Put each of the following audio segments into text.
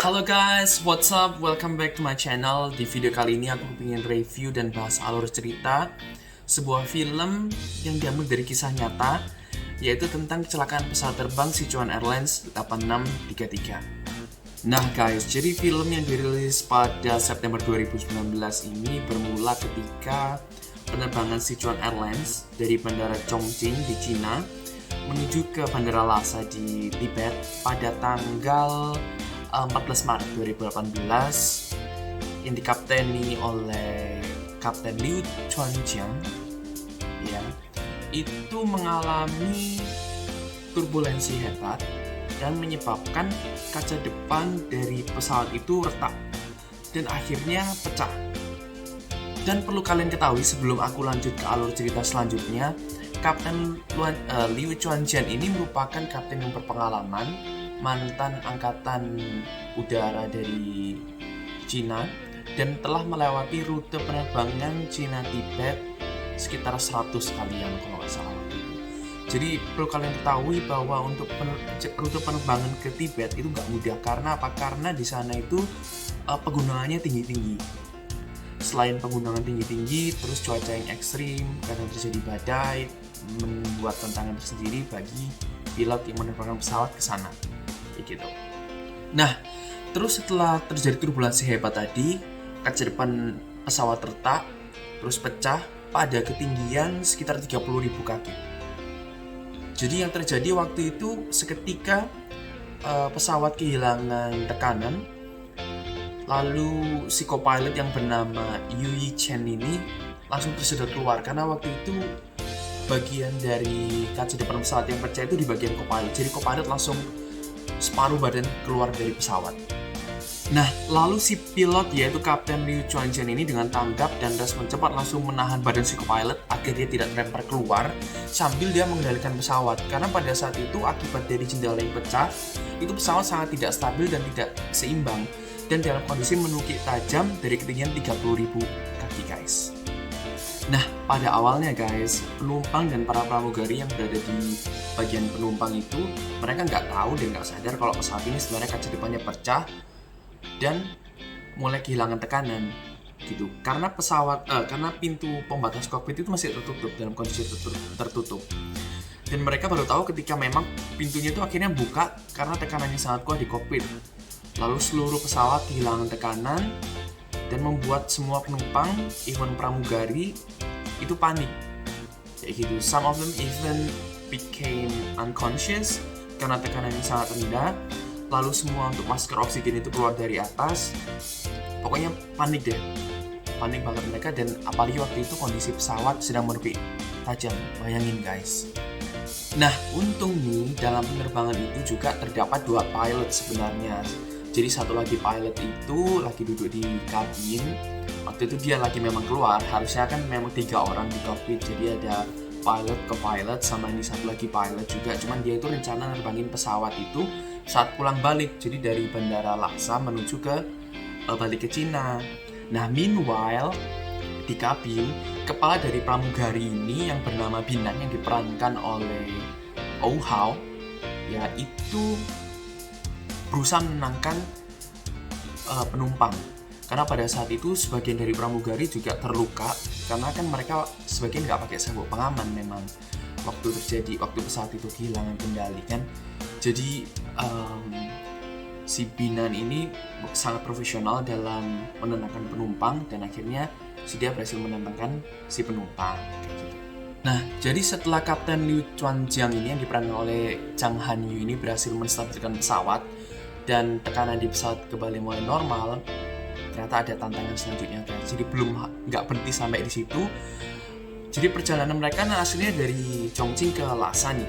Halo guys, what's up? Welcome back to my channel. Di video kali ini aku ingin review dan bahas alur cerita sebuah film yang diambil dari kisah nyata, yaitu tentang kecelakaan pesawat terbang Sichuan Airlines 8633. Nah guys, jadi film yang dirilis pada September 2019 ini bermula ketika penerbangan Sichuan Airlines dari Bandara Chongqing di Cina menuju ke Bandara Lhasa di Tibet pada tanggal 14 Maret 2018 yang dikapteni oleh Kapten Liu Chuanjiang, ya, itu mengalami turbulensi hebat dan menyebabkan kaca depan dari pesawat itu retak dan akhirnya pecah. Dan perlu kalian ketahui sebelum aku lanjut ke alur cerita selanjutnya, Kapten Liu Chuanjiang ini merupakan kapten yang berpengalaman, mantan angkatan udara dari Cina, dan telah melewati rute penerbangan Cina-Tibet sekitar 100 kalian kalau nggak salah waktu itu. Jadi perlu kalian ketahui bahwa untuk rute penerbangan ke Tibet itu nggak mudah. Karena apa? Karena di sana itu pegunungannya tinggi-tinggi. Selain pegunungan tinggi-tinggi, terus cuaca yang ekstrim, kadang terjadi badai, membuat tantangan tersendiri bagi pilot yang menerbangkan pesawat ke sana. Gitu. Nah, terus setelah terjadi turbulensi hebat tadi, kaca depan pesawat retak, terus pecah pada ketinggian sekitar 30.000 kaki. Jadi yang terjadi waktu itu seketika pesawat kehilangan tekanan, lalu si co-pilot yang bernama Yu Yi-chen ini langsung tersedot keluar karena waktu itu bagian dari kaca depan pesawat yang pecah itu di bagian co-pilot. Jadi co-pilot langsung separuh badan keluar dari pesawat. Nah, lalu si pilot yaitu Kapten Liu Chuanjiang ini dengan tanggap dan respon cepat langsung menahan badan si co-pilot agar dia tidak terlempar keluar sambil dia mengendalikan pesawat. Karena pada saat itu akibat dari jendela yang pecah, itu pesawat sangat tidak stabil dan tidak seimbang dan dalam kondisi menukik tajam dari ketinggian 30.000 kaki guys. Nah, pada awalnya guys, penumpang dan para pramugari yang berada di bagian penumpang itu, mereka nggak tahu dan nggak sadar kalau pesawat ini sebenarnya kaca depannya pecah dan mulai kehilangan tekanan gitu. Karena karena pintu pembatas kokpit itu masih tertutup, dalam kondisi tertutup. Dan mereka baru tahu ketika memang pintunya itu akhirnya buka karena tekanannya sangat kuat di kokpit. Lalu seluruh pesawat kehilangan tekanan dan membuat semua penumpang, even pramugari, itu panik kayak gitu. Some of them even became unconscious karena tekanannya sangat rendah. Lalu semua untuk masker oksigen itu keluar dari atas. Pokoknya panik deh, panik banget mereka. Dan apalagi waktu itu kondisi pesawat sedang menukik tajam, bayangin guys. Nah, untung nih dalam penerbangan itu juga terdapat 2 pilot sebenarnya. Jadi satu lagi pilot itu lagi duduk di kabin. Waktu itu dia lagi memang keluar, harusnya kan memang 3 orang di kokpit. Jadi ada pilot, co-pilot, sama ini satu lagi pilot juga. Cuman dia itu rencana nerbangin pesawat itu saat pulang balik. Jadi dari Bandara Lhasa menuju ke balik ke Cina. Nah, meanwhile di kabin, kepala dari pramugari ini yang bernama Binan yang diperankan oleh Oh Hao, ya itu berusaha menenangkan penumpang. Karena pada saat itu sebagian dari pramugari juga terluka karena kan mereka sebagian nggak pakai sabuk pengaman memang waktu pesawat itu kehilangan kendali kan. Jadi si Binan ini sangat profesional dalam menenangkan penumpang dan akhirnya dia berhasil menenangkan si penumpang kayak gitu. Nah, jadi setelah Kapten Liu Chuanjiang ini yang diperankan oleh Zhang Hanyu ini berhasil menstabilkan pesawat dan tekanan di pesawat kembali mulai normal, ternyata ada tantangan selanjutnya guys. Jadi nggak berhenti sampai di situ. Jadi perjalanan mereka aslinya dari Chongqing ke Lhasa nih,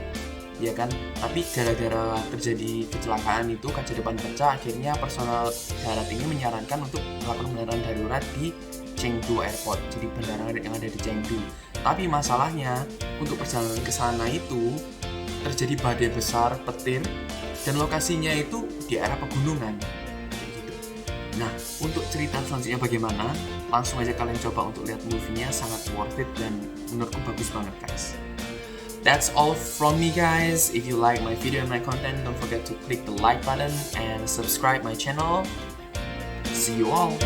ya kan. Tapi gara-gara terjadi kecelakaan itu kaca depan pecah, akhirnya personel darat ini menyarankan untuk melakukan pendaratan darurat di Chengdu Airport. Jadi bandara yang ada di Chengdu. Tapi masalahnya untuk perjalanan ke sana itu terjadi badai besar, petir, dan lokasinya itu di area pegunungan. Nah, untuk cerita selanjutnya bagaimana? Langsung aja kalian coba untuk lihat movie-nya, sangat worth it dan menurutku bagus banget guys. That's all from me, guys. If you like my video and my content, don't forget to click the like button and subscribe my channel. See you all.